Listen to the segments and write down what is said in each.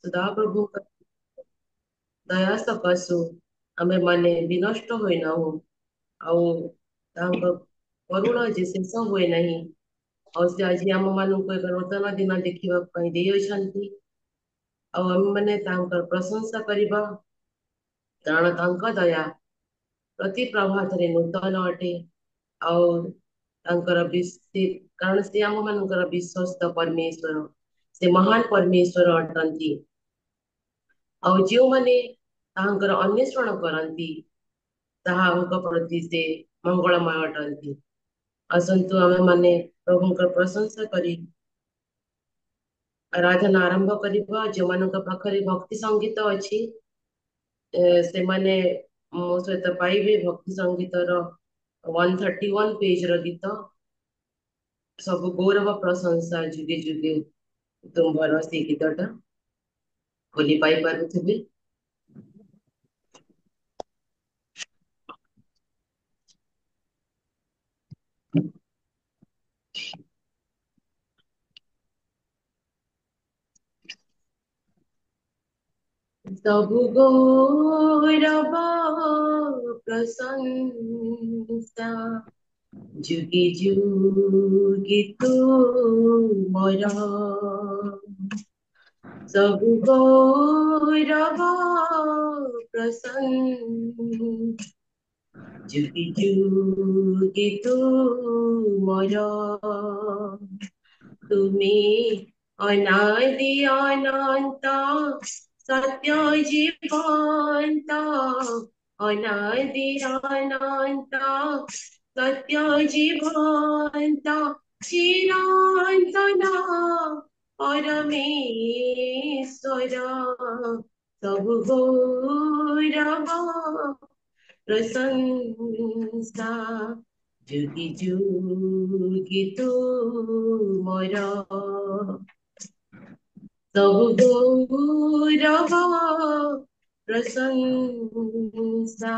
सदा प्रभु दया सकाशु आमे माने विनष्ट होई नाहु आउ तांको करुणा जे शेष हुए नहीं और से आज आम मानक एक नूतन दिन देखा देती आम मैंने प्रशंसा करवा कारण तांका दया प्रति प्रभात नूतन अटे और कारण से आम मान विश्वस्त परमेश्वर से महान परमेश्वर अटंती और जो मैंने अन्वेषण करती प्रति से मंगलमय अटंती आसतु आम माने प्रभु प्रशंसा करी आराधना आरंभ करवा जो मान पाखे भक्ति संगीत अच्छी से माने मो सहित पाइबे भक्ति संगीतर 131 पेज गीत सब गौरव प्रशंसा जुगे जुगे तुम्हार से गीतटा खोली पाई पारुथिबे सब गौरव प्रशंसा जुगे जुगे तुमरा सब गौरव प्रशंसा जुगे जुगे तुमरा तुम्हें अनादि अनंत सत्य जीवंत अनादि अनंत सत्य जीवंत चिरंतन परमेश्वर सब गौरव प्रशंसा जुगी जुगी तुमरा सब गौरव प्रशंसा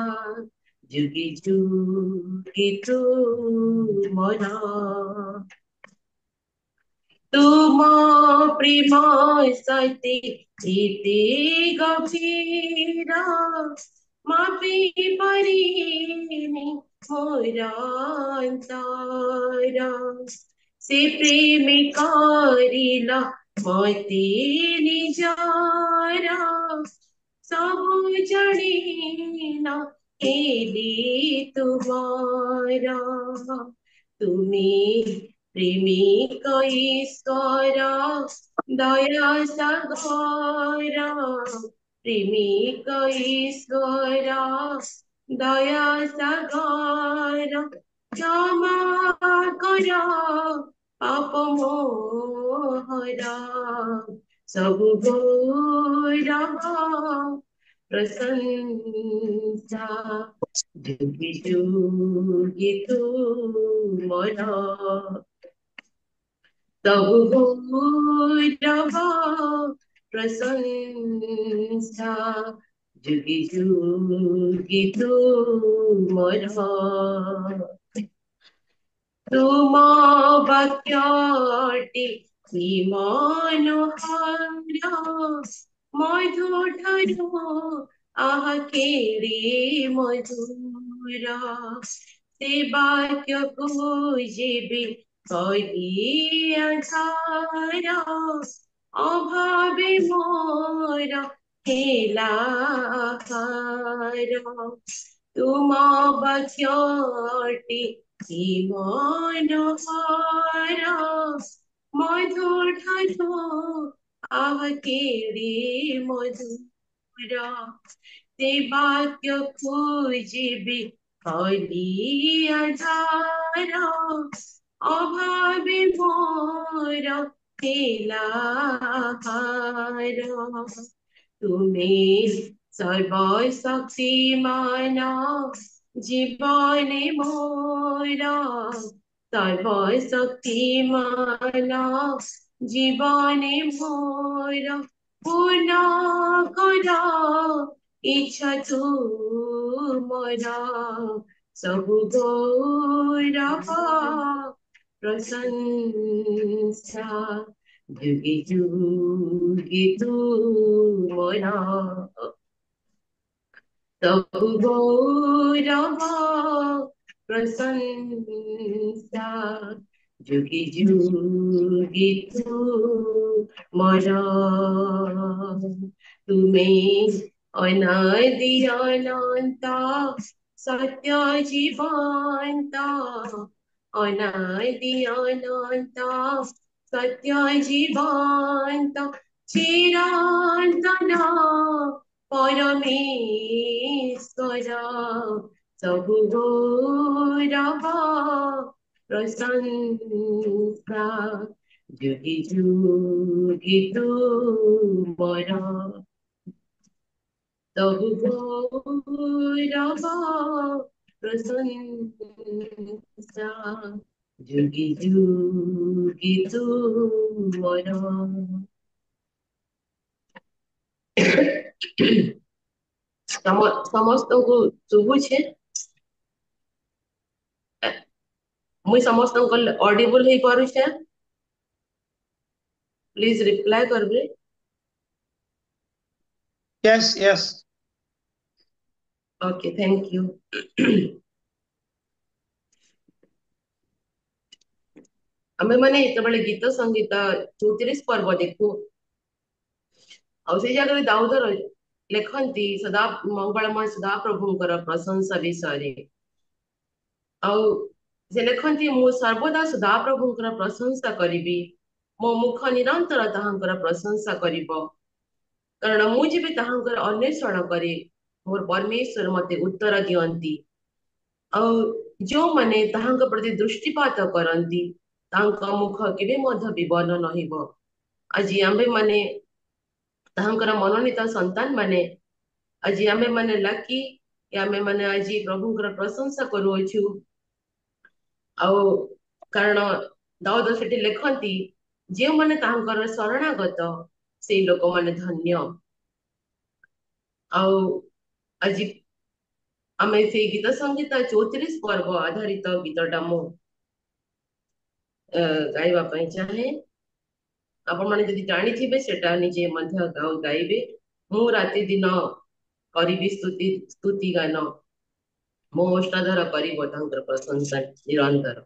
जुगी जुगी तुमरा तुम प्रेम सती इति गभीरा मापी परिनी मोरा अंतरा से प्रेम कारिला मती निजारा सब जड़ीना केली तुम्हारा तुम्हें प्रेमिक ईश्वर दया सागर प्रेमिक ईश्वर दया सागर क्षमा कर पाप मोहरा सब गौरव प्रशंसा जुगी जुगी तुमरा सब गौरव प्रशंसा जुगी जुगी तुमरा तुम वाक्यटी मनोहर मधुठरो आह केड़े मधुर से वाक्य को जेबे कही आधार अभावे मोर हेला तुम वाक्यटी मनोहर मधुर आह केड़े मधुर से वाक्य खोजिबे कली आधार अभावे मोर हेला तुम्हें सर्वशक्तिमान जीवने मोरा सर्वशक्तिमान जीवने मोरा पूर्ण कर इच्छा तुमरा सब गौरव प्रशंसा जुगी जुगी तू मोरा तब गौरव प्रशंसा जुगी जुगी तू मोरा तुम्हें अनादि अनंत सत्य जीवंत अनादि अनंत सत्य जीवंत चिरंतन परमेश्वर सबु गौरव प्रशंसा जुगी जुगी तू मोर सबु गौरव प्रशंसा जुगी जुगी तू मोर ସମସ୍ତଙ୍କୁ ଶୁଭୁଛି ମୁଇଁ ସମସ୍ତଙ୍କୁ ଅଡିବୁଲ ହେଇ ପାରୁଛେ ପ୍ଲିଜ ରିପ୍ଲାଏ କରିବେ Yes, yes. Okay thank you आमे माने ଯେତେବେଳେ ଗୀତ ସଙ୍ଗୀତ 34 ପର୍ବ ଦେଖୁ ଆଉ ସେଇ ଜାଗାରେ ଦାଉଦ ଲେଖନ୍ତି ସଦା ମଙ୍ଗଳମୟ ସଦା ପ୍ରଭୁଙ୍କର ପ୍ରଶଂସା ବିଷୟରେ ଆଉ ସେ ଲେଖନ୍ତି ମୁଁ ସର୍ବଦା ସଦା ପ୍ରଭୁଙ୍କର ପ୍ରଶଂସା କରିବି ମୋ ମୁଖ ନିରନ୍ତର ତାହାଙ୍କର ପ୍ରଶଂସା କରିବ କାରଣ ମୁଁ ଯେବେ ତାହାଙ୍କର ଅନ୍ୱେଷଣ କରେ ମୋର ପରମେଶ୍ୱର ମତେ ଉତ୍ତର ଦିଅନ୍ତି ଆଉ ଯେଉଁମାନେ ତାହାଙ୍କ ପ୍ରତି ଦୃଷ୍ଟିପାତ କରନ୍ତି ତାଙ୍କ ମୁଖ କେବେ ମଧ୍ୟ ବିବର୍ଣ୍ଣ ନହେବ ଆଜି ଆମ୍ଭେମାନେ ତାହାଙ୍କର ମନୋନୀତ ସନ୍ତାନ ମାନେ ଆଜି ଆମ୍ଭେମାନେ ଲାକି ଆମ୍ଭେମାନେ ଆଜି ପ୍ରଭୁଙ୍କର ପ୍ରଶଂସା କରୁଅଛୁ ଆଉ କାରଣ ଦାଉଦ ସେଠି ଲେଖନ୍ତି ଯେଉଁମାନେ ତାହାଙ୍କର ଶରଣାଗତ ସେଇ ଲୋକମାନେ ଧନ୍ୟ ଆଉ ଆଜି ଆମେ ସେଇ ଗୀତ ସଙ୍ଗୀତ 34 ପର୍ବ ଆଧାରିତ ଗୀତଟା ମୁଁ ଗାଇବା ପାଇଁ ଚାହେଁ ଆପଣମାନେ ଯଦି ଜାଣିଥିବେ ସେଟା ନିଜେ ମଧ୍ୟ ଗାଇବେ ମୁଁ ରାତି ଦିନ କରିବି ସ୍ତୁତି ଗାନ ମୋ ଅଷ୍ଟାଧର କରିବ ତାଙ୍କର ପ୍ରଶଂସା ନିରନ୍ତର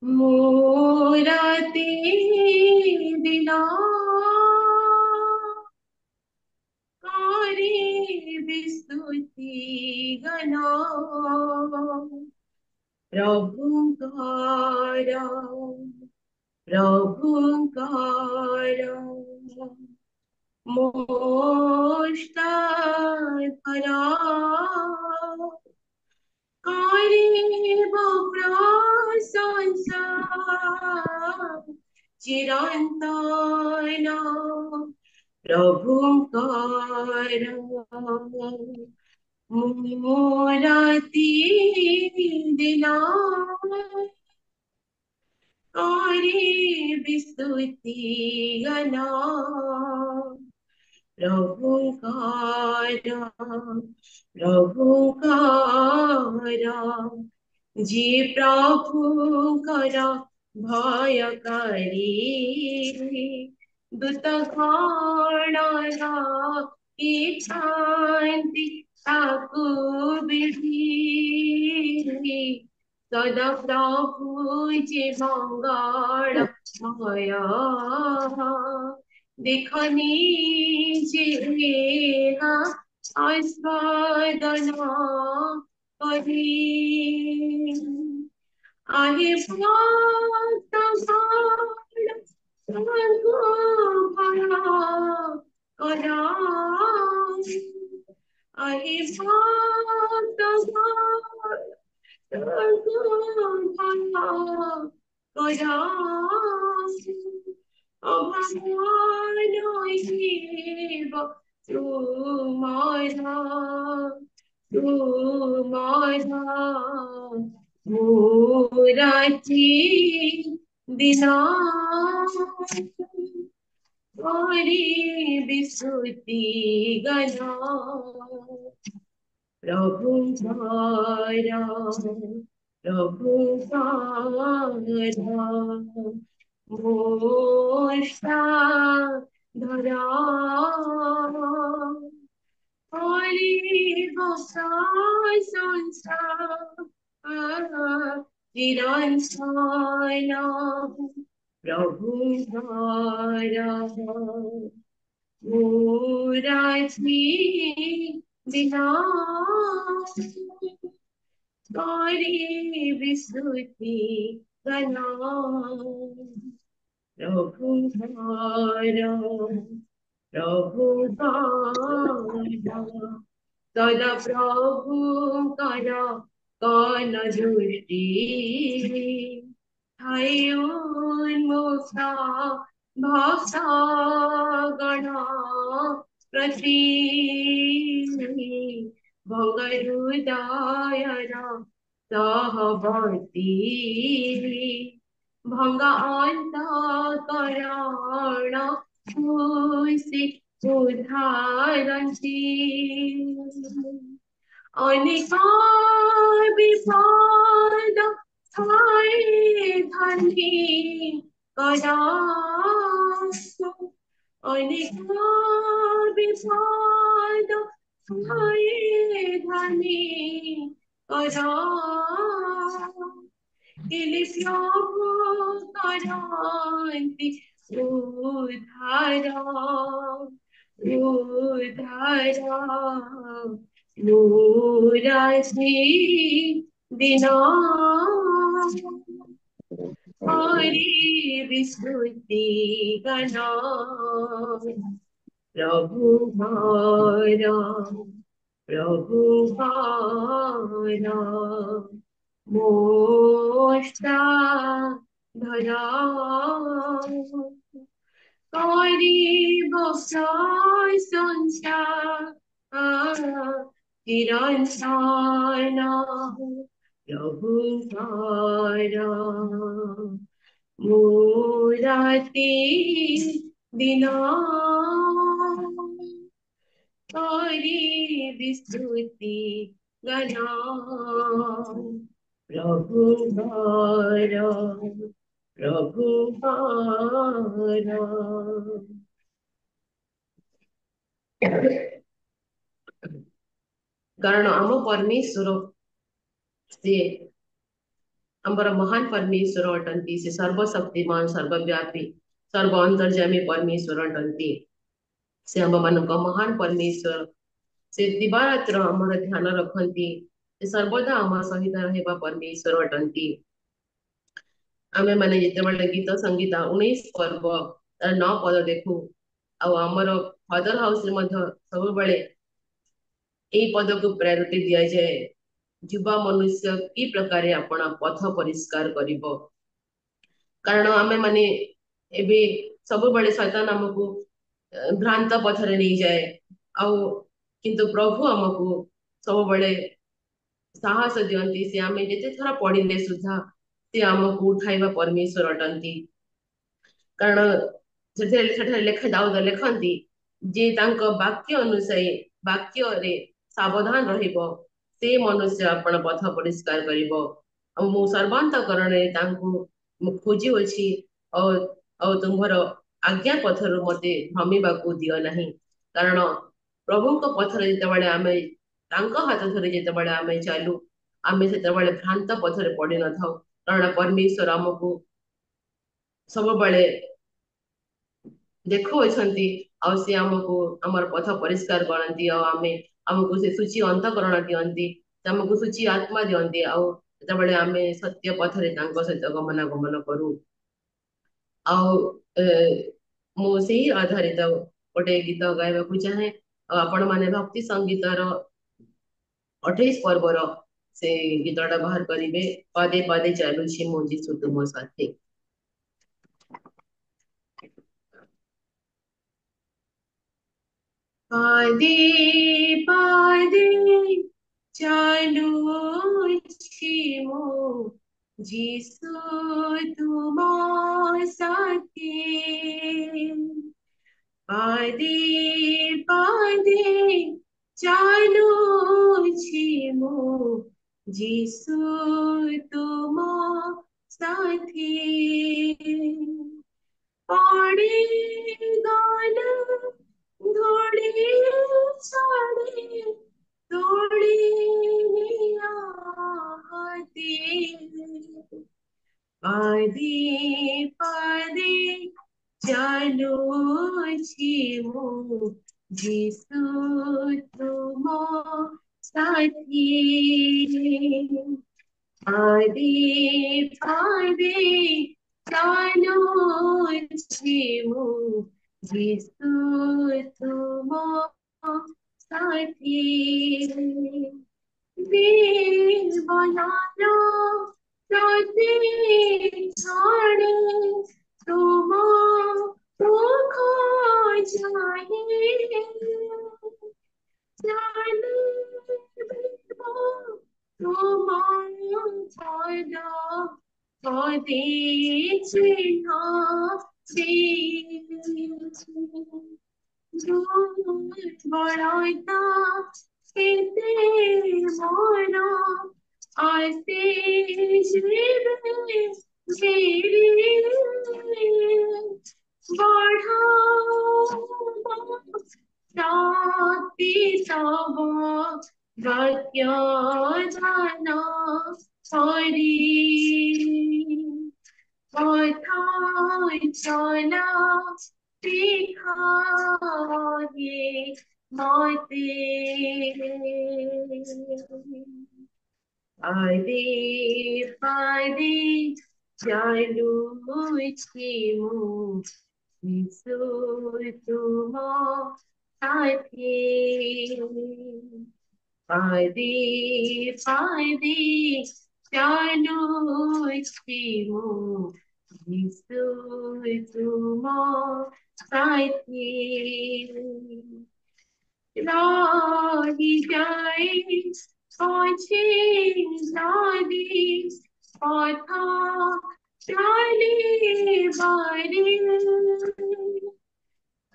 ମୁଁ ରାତି ଦିନ କରିବି ସ୍ତୁତି ଗାନ ପ୍ରଭୁଙ୍କର ପ୍ରଭୁଙ୍କର ମୋଷ୍ଟାଧର କରିବ ପ୍ରଶଂସା ଚିରନ୍ତନ ପ୍ରଭୁଙ୍କର ମୁଁ ରାତି ଦିନ କରିବି ସ୍ତୁତି ଗାନ ପ୍ରଭୁଙ୍କର ପ୍ରଭୁଙ୍କର ଯିଏ ପ୍ରଭୁଙ୍କର ଭୟକାରୀ ଦୂତ ଗଣର ଇଚ୍ଛାନ୍ତି ତାକୁ ବିଧି ସଦା ପ୍ରଭୁ ଯେ ମଙ୍ଗଳ ଭୟ देखनी जेहा आस्वादन करी आहे भक्त संगो भला करा आहे भक्त संगो भला करा অভাবনৈব তোমারা তোমারা মুরাতি দিন করি বিস্তুতি গান প্রভুঙ্কর प्रभु मोष्टा धरा Holy Ghost, sunshine, चिरंतन प्रभु द्वारा मुरारी बिना गौरी विस्तुति गना प्रभु द्वारा प्रभु द्वारा तदा प्रभु कर कन दृष्टि उन्मुक्ता भक्ता गण प्रति भंगरुदायर सहवर्ती भंग अंत करण खुशी उदारती अनेका विपद थाई धनी कदास अनेका विपद थाई धनी कदास ele प्रभु करांति उद्धारा उद्धारा मुरारी दिना हरि विस्तुति गणा प्रभु हरा प्रभु हरा मोष्टा धरा गरीब संसार चिरंतन प्रभु हरा मुरारी दिना हरि विस्तुति गणा प्रभु हरा प्रभु हरा कारण आम परमेश्वर से आमर महान परमेश्वर अटंती से सर्वशक्तिमान सर्वव्यापी सर्व अंतर्जामी परमेश्वर अटंती से आम मान महान परमेश्वर से दिवारात्र आमर ध्यान रखती सर्वदा आम सहित रहा परमेश्वर अटंती आमे माने जिते गीत संगीत 19 पर्व तार 9 पद देखू आमर फादर हाउस सब बड़े यही पद को प्रायोरिटी दिया जाए युवा मनुष्य कि प्रकार अपना पथ परिष्कार करिवो कारण आमे माने एबे सब बड़े शैतान हमको भ्रांत पथरे नहीं जाए आउ किंतु प्रभु हमको सब बड़े साहस दियंती से आमे जेते थरा पढ़िले सुधा से हमको उठाइबा परमेश्वर अटंती कारण सेठे लेखा दाऊद लेखंती जे तांको वाक्य अनुसार वाक्य रे सावधान रहिबो से मनुष्य अपन पथ परिष्कार करिवो मु सर्वांतकरण रे तांको मु खोजी अछि और तुम्हार आज्ञा पथर मते भ्रमिबाकू दियो नहीं कारण प्रभु को पथर जेतेबेले आमे तांको हाथ धरे जेतेबेले आमे चालू आमे सेतेबेले भ्रांत पथरे पड़ी न थाउ कारण परमेश्वर हमको सब बड़े देखो अछंती और से हमको हमर पथ परिष्कार करंती और आमे हमको से सूची अंतकरण दियंती हमको सूची आत्मा दियंती और जेतेबेले आमे सत्य पथरे तांको सहित गमन करू ଆଉ ମୁଁ ସେହି ଆଧାରିତ ଗୋଟେ ଗୀତ ଗାଇବାକୁ ଚାହେଁ ଆଉ ଆପଣ ମାନେ ଭକ୍ତି ସଙ୍ଗୀତର 28 ପର୍ବର ସେ ଗୀତଟା ବାହାର କରିବେ ପଦେ ପଦେ ଚାଲୁଛି ମୋ ଯୀଶୁ ତୁମ ସାଥେ पदे पदे चालुछि मो जीसु तुम साथी पदे पदे चालुछि मो যিশু তুম সাথী পড়ে গল ধূলি ছড়ে ধূলি নিয়ামতে পাদে পাদে চালুছি মু যিশু তুম সাথী পাদে পাদে চালুছি মু যিশু তুম সাথী জীবনর প্রতি ক্ষণে তুম মুখ চাহে জানিব তোমার পদ পদে চিহ্ন বড়তা পেতে মন আসে জীবে ফিরে বড় শক্তি তব বাক্য জান হরি কথায় চলা শিখায়ে মতে পাদে পাদে চালুছি মু যিশু তুম সাথী পাদে পাদে চালুছি মু যিশু তুম সাথী রহি যায় পছে নদী পথ চলে বারে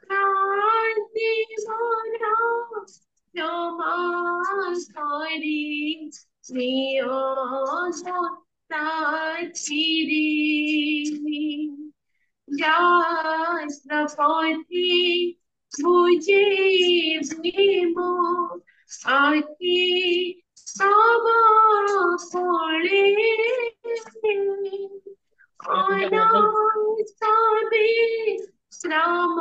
ক্রান্তি মোরা জমা করে নিয় চিরে যাত্রাপথে বুঝে ভীম আখি তব পড়ে অনাথবে শ্রম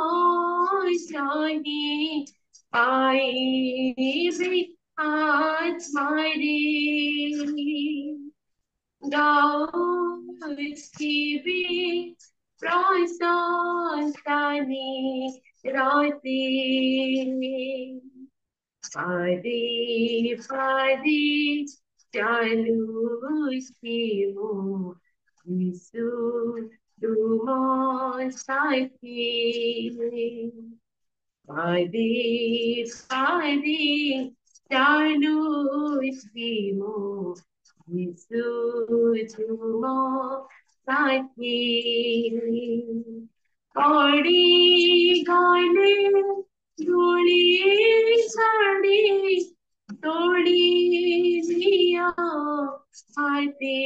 সহি পাইবে আজ মারে গাওস্তিবি প্রশংসানি রাতে পাদে পাদে চালুছি মু যিশু তুম সাথী পাদে পাদে চালুছি মু যিশু তুম সাথী পড়ি গলে ধূলি ছাড়ি তোড়ি দিয়া হাতে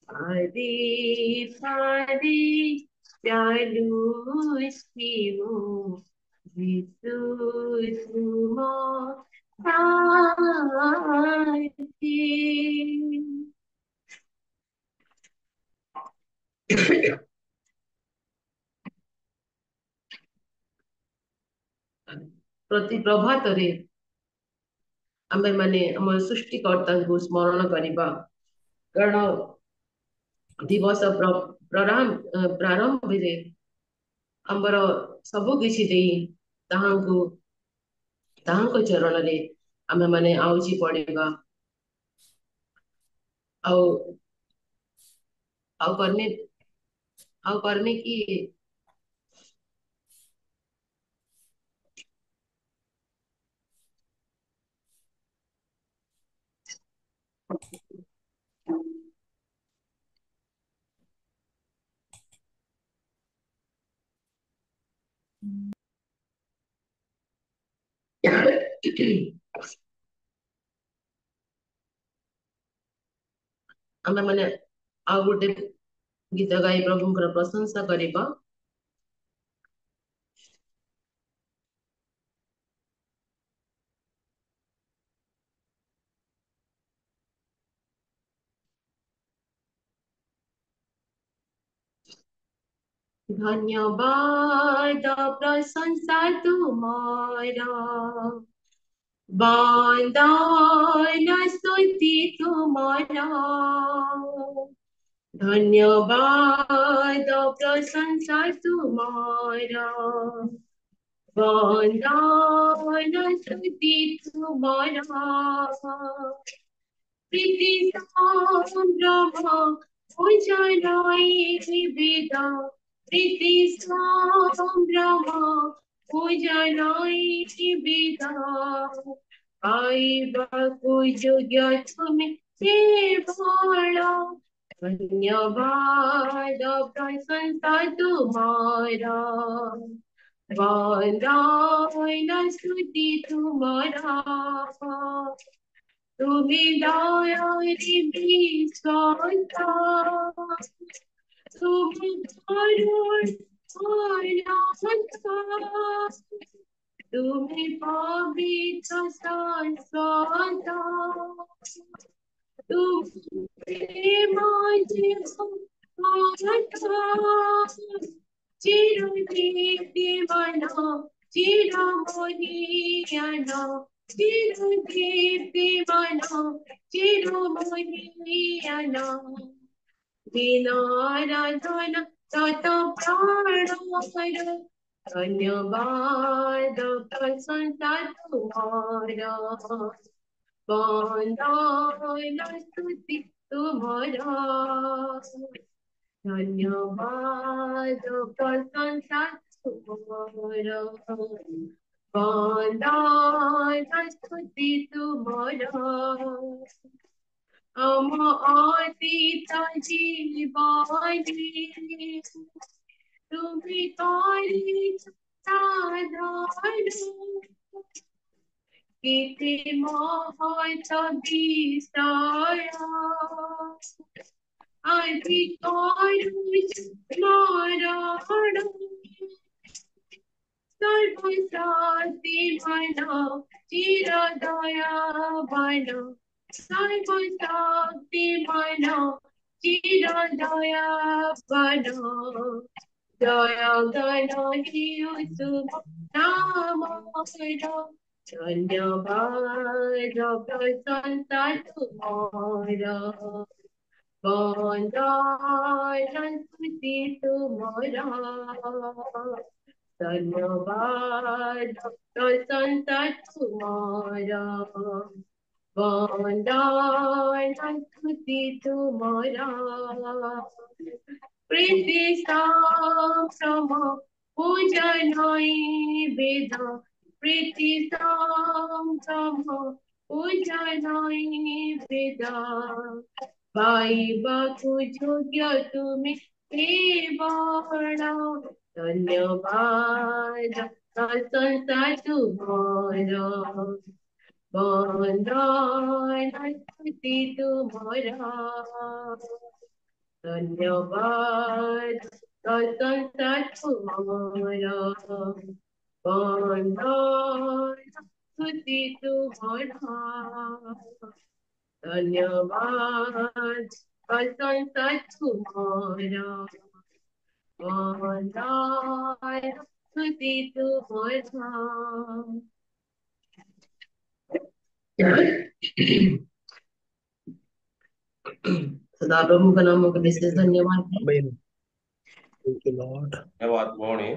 পাদে পাদে চালুছি মু যিশু তুম সাথী ପ୍ରତି ପ୍ରଭାତରେ ଆମେମାନେ ଆମ ସୃଷ୍ଟିକର୍ତ୍ତାଙ୍କୁ ସ୍ମରଣ କରିବା କାରଣ ଦିବସ ପ୍ରାରମ୍ଭରେ ଆମର ସବୁ କିଛି ଦେଇ ତାହାଙ୍କୁ ତାହାଙ୍କ ଚରଣରେ ଆମେମାନେ ଆଉଜି ପଡିବା ଆଉ ଆଉ କରନେ ଆଉ କରନେ କି ଆମେ ମାନେ ଆଉ ଗୋଟେ ଗୀତ ଗାଇ ପ୍ରଭୁଙ୍କର ପ୍ରଶଂସା କରିବା। ଧନ୍ୟବାଦ ପ୍ରଶଂସା ତୁମର, ବନ୍ଦନା ସ୍ତୁତି ତୁମର। ধন্যবাদ প্রশংসা তোমার, বন্দন স্তুতি তোমার। প্রীতি সম্ভ্রম পূজনাই বিদ, প্রীতি সম্ভ্রম পূজনাই বিদ। পাইବାକୁ যোগ্য তুমি কেবଳ, ধন্যবাদ প্রশংসা তোমার, বন্দন স্তুতি তোমার। তুমি দয়ারি বিশ্বস্ত, তুমি করুণ অনন্ত, তুমি পবিত্র শাশ্বত, তুমি মাঝে চিরদীপ্তিমান, চিরমণীয়ান, চিরদীপ্তিমান, চিরমণীয়ান। বিনারাধন তত প্রাণকর, ধন্যবাদ প্রশংসা তোমার, বন্দন স্তুতি তোমার। ধন্যবাদ প্রশংসা তোমার, বন্দন স্তুতি তোমার। অতীত জীবনে তুমি করিছ সাধন, কীর্তি মহৎ বিষয় আজি করুছ স্মরণ। সর্বশক্তিমান চিরদয়াবান, সর্বশক্তিমান চিরদয়াবান। জয় গণ হিউ শুভ নামর, ধন্যবাদ প্রশংসা তোমার, বন্দন স্তুতি তোমার। ধন্যবাদ প্রশংসা তোমার, বন্দন স্তুতি তোমার। প্রীতি সম্ভ্রম পূজনাই বেদ, প্রীতি সম্ভ্রম পূজনাই বেদ। পাইବାକୁ যোগ্য তুমি কেবଳ, ধন্যবাদ প্রশংসা তোমার, বন্দন স্তুতি তোমার। ধন্যবাদ প্রশংসা তোমার, বন্দন স্তুতি তোমার। ধন্যবাদ প্রশংসা তোমার, বন্দন স্তুতি তোমার। सदा प्रभु का नामों के विशेष धन्यवाद है। Amen. Thank you, Lord. धन्यवाद मौनी।